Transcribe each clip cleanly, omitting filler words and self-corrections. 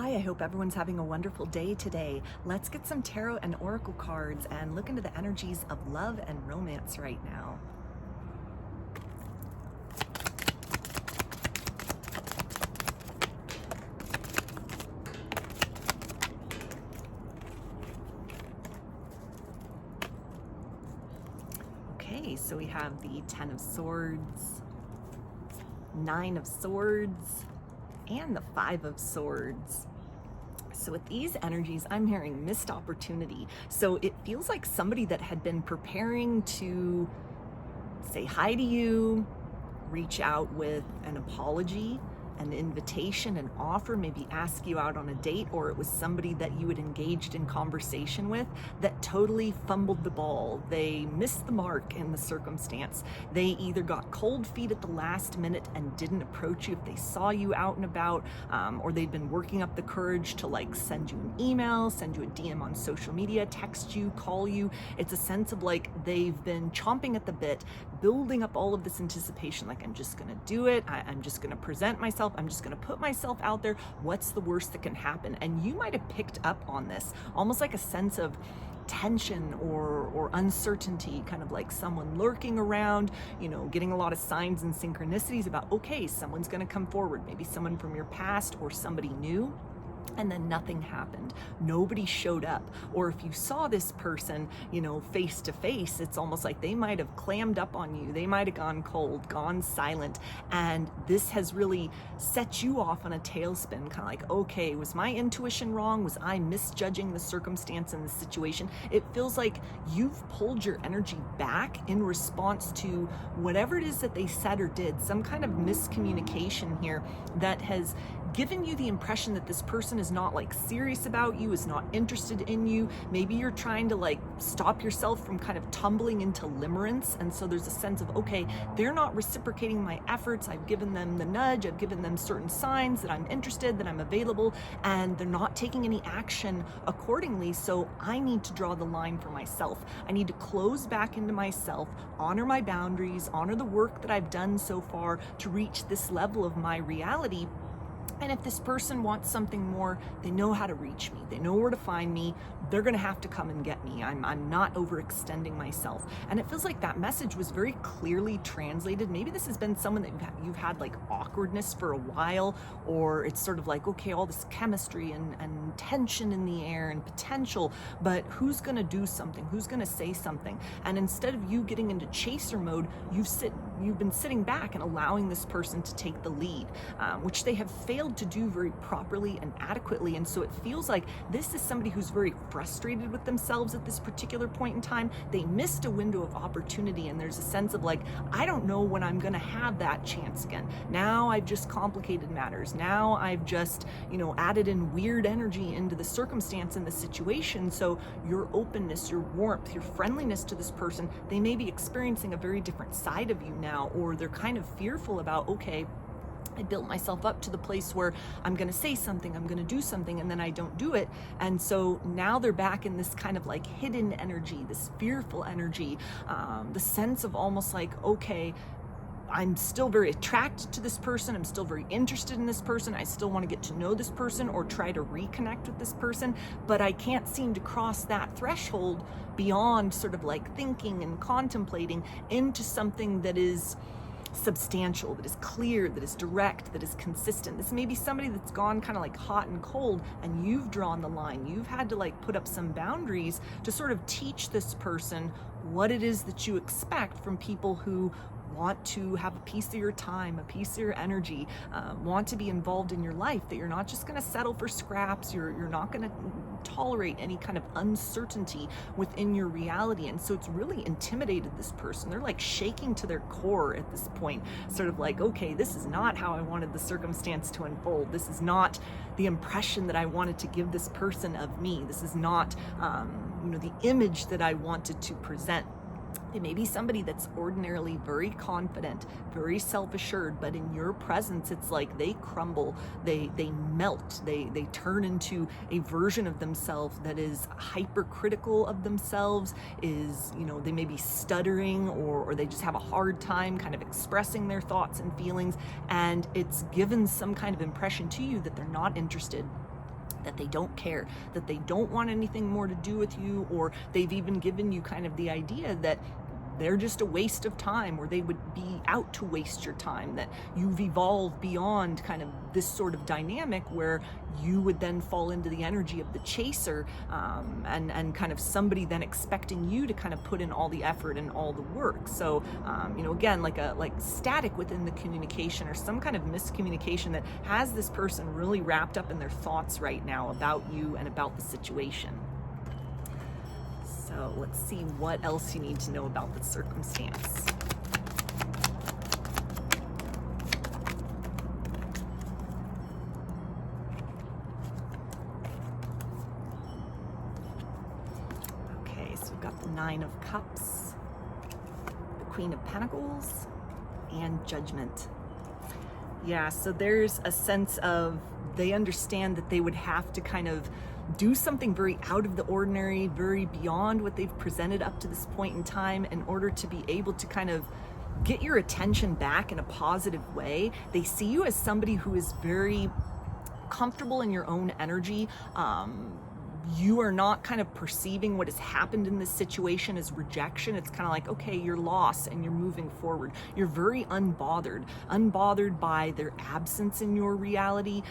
Hi, I hope everyone's having a wonderful day today. Let's get some tarot and oracle cards and look into the energies of love and romance right now. Okay, so we have the 10 of Swords, 9 of Swords, and the 5 of Swords. So with these energies, I'm hearing missed opportunity. So it feels like somebody that had been preparing to say hi to you, reach out with an apology, an invitation, an offer, maybe ask you out on a date, or it was somebody that you had engaged in conversation with that totally fumbled the ball. They missed the mark in the circumstance. They either got cold feet at the last minute and didn't approach you if they saw you out and about, or they'd been working up the courage to like send you an email, send you a DM on social media, text you, call you. It's a sense of like they've been chomping at the bit, building up all of this anticipation, like I'm just gonna do it, I'm just gonna present myself, I'm just gonna put myself out there. What's the worst that can happen? And you might have picked up on this, almost like a sense of tension or uncertainty, kind of like someone lurking around, you know, getting a lot of signs and synchronicities about, okay, someone's gonna come forward, maybe someone from your past or somebody new. And then nothing happened. Nobody showed up. Or if you saw this person, you know, face to face, it's almost like they might have clammed up on you. They might have gone cold, gone silent. And this has really set you off on a tailspin, kind of like, okay, was my intuition wrong? Was I misjudging the circumstance and the situation? It feels like you've pulled your energy back in response to whatever it is that they said or did, some kind of miscommunication here that has given you the impression that this person is not like serious about you, is not interested in you. Maybe you're trying to like stop yourself from kind of tumbling into limerence. And so there's a sense of, okay, they're not reciprocating my efforts. I've given them the nudge. I've given them certain signs that I'm interested, that I'm available, and they're not taking any action accordingly. So I need to draw the line for myself. I need to close back into myself, honor my boundaries, honor the work that I've done so far to reach this level of my reality. And if this person wants something more, they know how to reach me. They know where to find me. They're gonna have to come and get me. I'm not overextending myself. And it feels like that message was very clearly translated. Maybe this has been someone that you've had like awkwardness for a while, or it's sort of like, okay, all this chemistry and tension in the air and potential, but who's gonna do something? Who's gonna say something? And instead of you getting into chaser mode, you've been sitting back and allowing this person to take the lead, which they have failed to do very properly and adequately. And so it feels like this is somebody who's very frustrated with themselves at this particular point in time. They missed a window of opportunity, and there's a sense of like, I don't know when I'm gonna have that chance again. Now I've just complicated matters. Now I've just, you know, added in weird energy into the circumstance and the situation. So your openness, your warmth, your friendliness to this person, they may be experiencing a very different side of you now, or they're kind of fearful about, okay, I built myself up to the place where I'm going to say something, I'm going to do something, and then I don't do it. And so now they're back in this kind of like hidden energy, this fearful energy, the sense of almost like, okay, I'm still very attracted to this person. I'm still very interested in this person. I still want to get to know this person or try to reconnect with this person, but I can't seem to cross that threshold beyond sort of like thinking and contemplating into something that is substantial, that is clear, that is direct, that is consistent. This may be somebody that's gone kind of like hot and cold, and you've drawn the line. You've had to like put up some boundaries to sort of teach this person what it is that you expect from people who want to have a piece of your time, a piece of your energy, want to be involved in your life, that you're not just going to settle for scraps, you're not going to tolerate any kind of uncertainty within your reality. And so it's really intimidated this person. They're like shaking to their core at this point, sort of like, okay, this is not how I wanted the circumstance to unfold. This is not the impression that I wanted to give this person of me. This is not, the image that I wanted to present. They may be somebody that's ordinarily very confident, very self-assured, but in your presence, it's like they crumble, they melt, they turn into a version of themselves that is hypercritical of themselves, is, they may be stuttering or they just have a hard time kind of expressing their thoughts and feelings, and it's given some kind of impression to you that they're not interested that they don't care, that they don't want anything more to do with you, or they've even given you kind of the idea that they're just a waste of time, or they would be out to waste your time, that you've evolved beyond kind of this sort of dynamic where you would then fall into the energy of the chaser, and kind of somebody then expecting you to kind of put in all the effort and all the work. So, again, like static within the communication, or some kind of miscommunication that has this person really wrapped up in their thoughts right now about you and about the situation. So let's see what else you need to know about the circumstance. Okay, so we've got the Nine of Cups, the Queen of Pentacles, and Judgment. Yeah, so there's a sense of they understand that they would have to kind of do something very out of the ordinary, very beyond what they've presented up to this point in time, in order to be able to kind of get your attention back in a positive way. They see you as somebody who is very comfortable in your own energy. You are not kind of perceiving what has happened in this situation as rejection. It's kind of like, okay, you're lost and you're moving forward. You're very unbothered by their absence in your reality,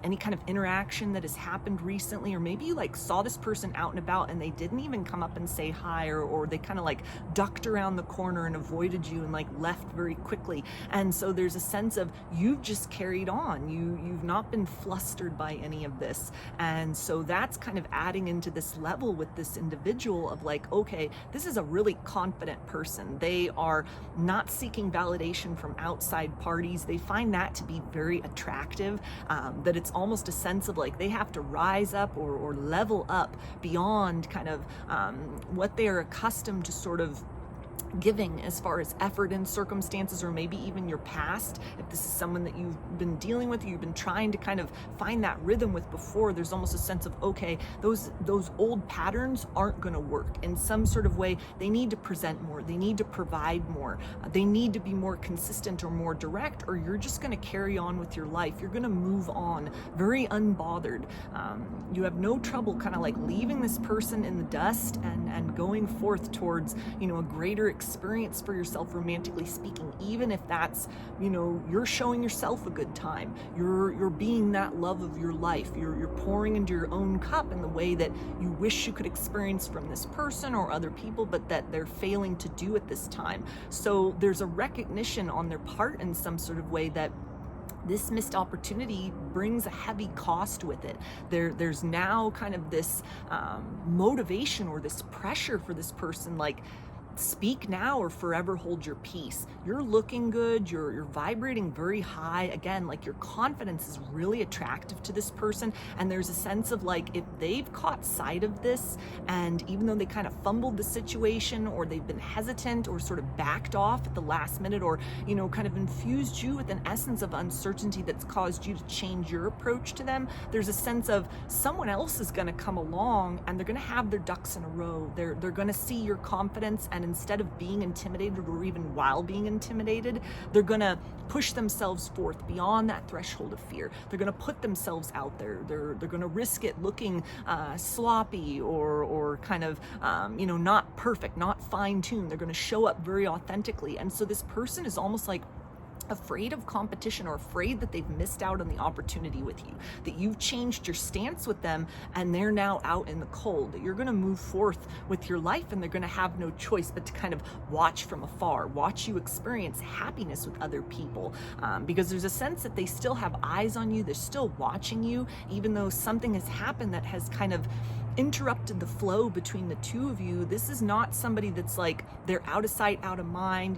any kind of interaction that has happened recently, or maybe you like saw this person out and about and they didn't even come up and say hi, or they kind of like ducked around the corner and avoided you and like left very quickly. And so there's a sense of you've just carried on. You've not been flustered by any of this. And so that's kind of adding into this level with this individual of like, okay, this is a really confident person. They are not seeking validation from outside parties. They find that to be very attractive, that it's almost a sense of like they have to rise up or level up beyond kind of what they are accustomed to sort of giving as far as effort in circumstances, or maybe even your past. If this is someone that you've been dealing with, you've been trying to kind of find that rhythm with before, there's almost a sense of, okay, those old patterns aren't going to work. In some sort of way, they need to present more, they need to provide more, they need to be more consistent or more direct, or you're just going to carry on with your life. You're going to move on very unbothered. You have no trouble kind of like leaving this person in the dust and going forth towards, a greater experience for yourself, romantically speaking, even if that's, you're showing yourself a good time. You're being that love of your life. You're pouring into your own cup in the way that you wish you could experience from this person or other people, but that they're failing to do at this time. So there's a recognition on their part in some sort of way that this missed opportunity brings a heavy cost with it. There's now kind of this motivation or this pressure for this person, like, speak now or forever hold your peace. You're looking good, you're vibrating very high. Again, like your confidence is really attractive to this person, and there's a sense of like, if they've caught sight of this, and even though they kind of fumbled the situation, or they've been hesitant or sort of backed off at the last minute, or kind of infused you with an essence of uncertainty that's caused you to change your approach to them, there's a sense of someone else is going to come along and they're going to have their ducks in a row. They're going to see your confidence, and instead of being intimidated, or even while being intimidated, they're going to push themselves forth beyond that threshold of fear. They're going to put themselves out there. They're going to risk it looking sloppy or kind of not perfect, not fine-tuned. They're going to show up very authentically. And so this person is almost like afraid of competition, or afraid that they've missed out on the opportunity with you, that you've changed your stance with them and they're now out in the cold, that you're going to move forth with your life and they're going to have no choice but to kind of watch from afar, watch you experience happiness with other people, because there's a sense that they still have eyes on you, they're still watching you, even though something has happened that has kind of interrupted the flow between the two of you. This is not somebody that's like, they're out of sight, out of mind.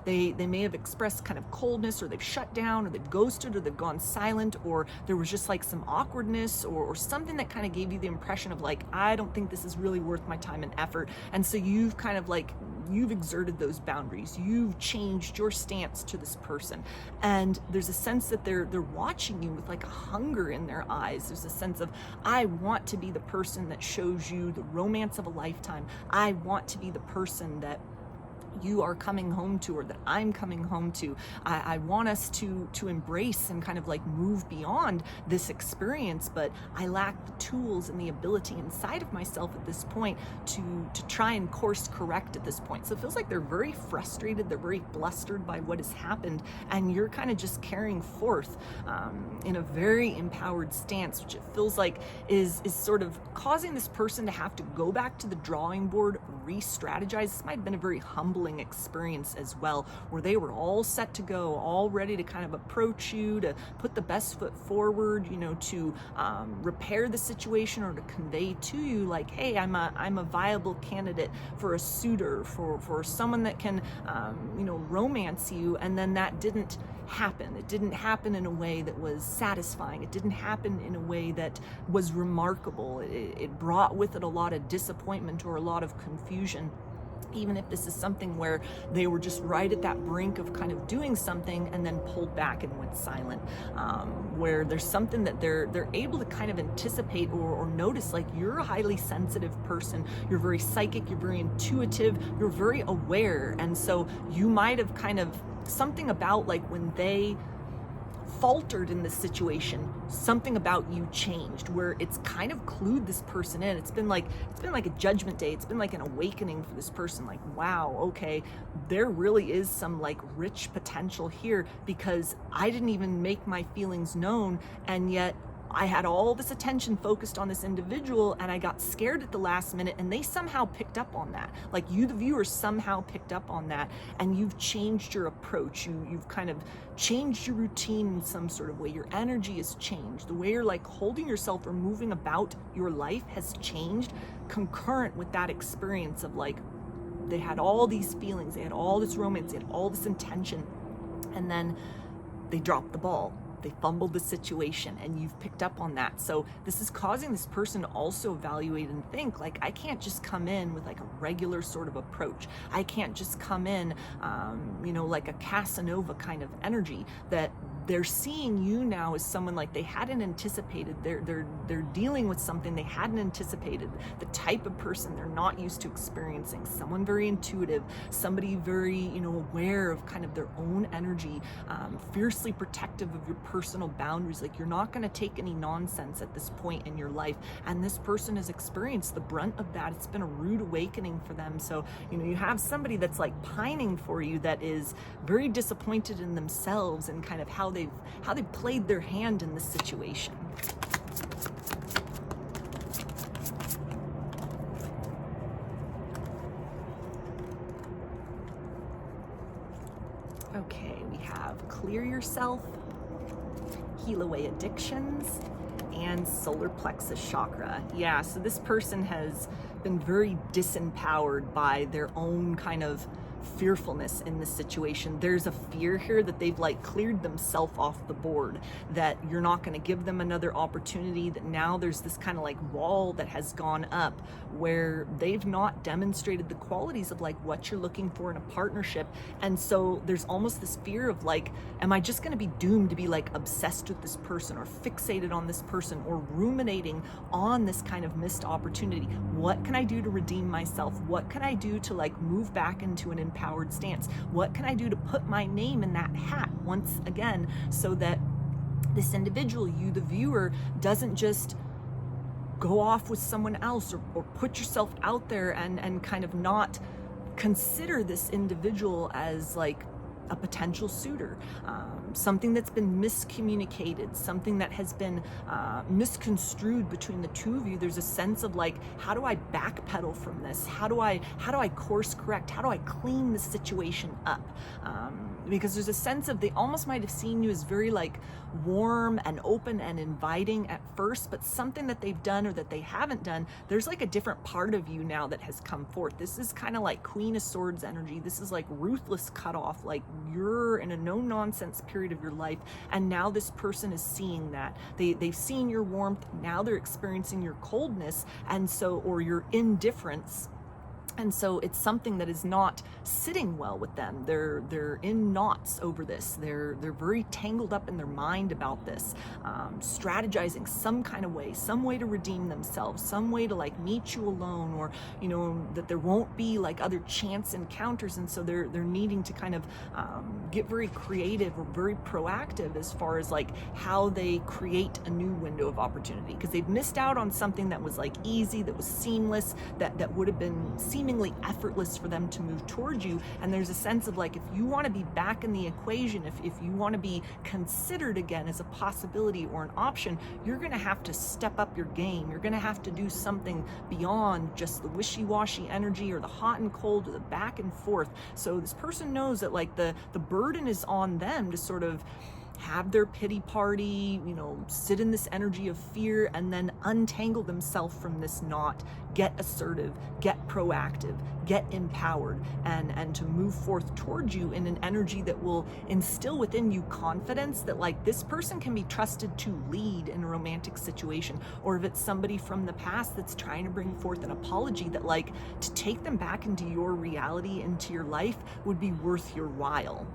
They may have expressed kind of coldness, or they've shut down, or they've ghosted, or they've gone silent, or there was just like some awkwardness or something that kind of gave you the impression of like, I don't think this is really worth my time and effort. And so you've kind of like, you've exerted those boundaries. You've changed your stance to this person. And there's a sense that they're watching you with like a hunger in their eyes. There's a sense of, I want to be the person that shows you the romance of a lifetime. I want to be the person that you are coming home to, or that I'm coming home to. I want us to embrace and kind of like move beyond this experience, but I lack the tools and the ability inside of myself at this point to try and course correct at this point. So it feels like they're very frustrated, they're very flustered by what has happened, and you're kind of just carrying forth in a very empowered stance, which it feels like is sort of causing this person to have to go back to the drawing board, re-strategize. This might have been a very humbling experience as well, where they were all set to go, all ready to kind of approach you, to put the best foot forward, you know, to repair the situation, or to convey to you like, hey, I'm a viable candidate for a suitor, for someone that can you know, romance you. And then that didn't happen. It didn't happen in a way that was satisfying. It didn't happen in a way that was remarkable. It brought with it a lot of disappointment or a lot of confusion. Even if this is something where they were just right at that brink of kind of doing something and then pulled back and went silent, where there's something that they're able to kind of anticipate or notice. Like, you're a highly sensitive person, you're very psychic, you're very intuitive, you're very aware, and so you might have kind of something about like when they faltered in this situation, something about you changed, where it's kind of clued this person in. It's been like a judgment day. It's been like an awakening for this person. Like, wow, okay, there really is some like rich potential here, because I didn't even make my feelings known, and yet I had all this attention focused on this individual, and I got scared at the last minute, and they somehow picked up on that. Like, you, the viewer, somehow picked up on that, and you've changed your approach. You've kind of changed your routine in some sort of way. Your energy has changed. The way you're like holding yourself or moving about your life has changed concurrent with that experience of like, they had all these feelings, they had all this romance, they had all this intention, and then they dropped the ball. They fumbled the situation, and you've picked up on that. So this is causing this person to also evaluate and think like, I can't just come in with like a regular sort of approach. I can't just come in, you know, like a Casanova kind of energy. That they're seeing you now as someone like they hadn't anticipated. They're dealing with something they hadn't anticipated. The type of person they're not used to experiencing. Someone very intuitive, somebody very, you know, aware of kind of their own energy, fiercely protective of your personal boundaries. Like, you're not going to take any nonsense at this point in your life. And this person has experienced the brunt of that. It's been a rude awakening for them. So, you know, you have somebody that's like pining for you, that is very disappointed in themselves and kind of how they've played their hand in this situation. Okay, we have clear yourself, heal away addictions, and solar plexus chakra. Yeah, so this person has been very disempowered by their own kind of fearfulness in this situation. There's a fear here that they've like cleared themselves off the board, that you're not going to give them another opportunity, that now there's this kind of like wall that has gone up where they've not demonstrated the qualities of like what you're looking for in a partnership. And so there's almost this fear of like, am I just going to be doomed to be like obsessed with this person, or fixated on this person, or ruminating on this kind of missed opportunity? What can I do to redeem myself? What can I do to like move back into an empowered stance? What can I do to put my name in that hat once again, so that this individual, you the viewer, doesn't just go off with someone else, or put yourself out there and kind of not consider this individual as like a potential suitor, something that's been miscommunicated, something that has been misconstrued between the two of you. There's a sense of like, how do I backpedal from this? How do I course correct? How do I clean the situation up? Because there's a sense of, they almost might have seen you as very like warm and open and inviting at first, but something that they've done or that they haven't done, there's like a different part of you now that has come forth. This is kind of like Queen of Swords energy. This is like ruthless cutoff, like you're in a no-nonsense period of your life, and now this person is seeing that. They've seen your warmth, now they're experiencing your coldness, and so, or your indifference. And so it's something that is not sitting well with them. They're in knots over this. They're very tangled up in their mind about this, strategizing some kind of way, some way to redeem themselves, some way to like meet you alone, or that there won't be like other chance encounters. And so they're needing to kind of get very creative or very proactive as far as like how they create a new window of opportunity, because they've missed out on something that was like easy, that was seamless, that would have been seamless, seemingly effortless for them to move towards you. And there's a sense of like, if you want to be back in the equation, if you want to be considered again as a possibility or an option, you're going to have to step up your game. You're going to have to do something beyond just the wishy-washy energy or the hot and cold or the back and forth. So this person knows that like the burden is on them to sort of have their pity party, sit in this energy of fear, and then untangle themselves from this knot, get assertive, get proactive, get empowered, and to move forth towards you in an energy that will instill within you confidence that like this person can be trusted to lead in a romantic situation. Or if it's somebody from the past that's trying to bring forth an apology, that like to take them back into your reality, into your life, would be worth your while.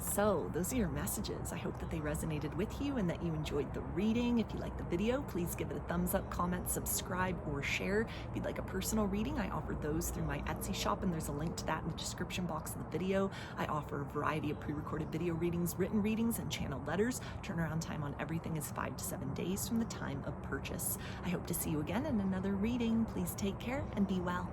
So those are your messages. I hope that they resonated with you and that you enjoyed the reading. If you liked the video, please give it a thumbs up, comment, subscribe, or share. If you'd like a personal reading, I offer those through my Etsy shop, and there's a link to that in the description box of the video. I offer a variety of pre-recorded video readings, written readings, and channeled letters. Turnaround time on everything is 5 to 7 days from the time of purchase. I hope to see you again in another reading. Please take care and be well.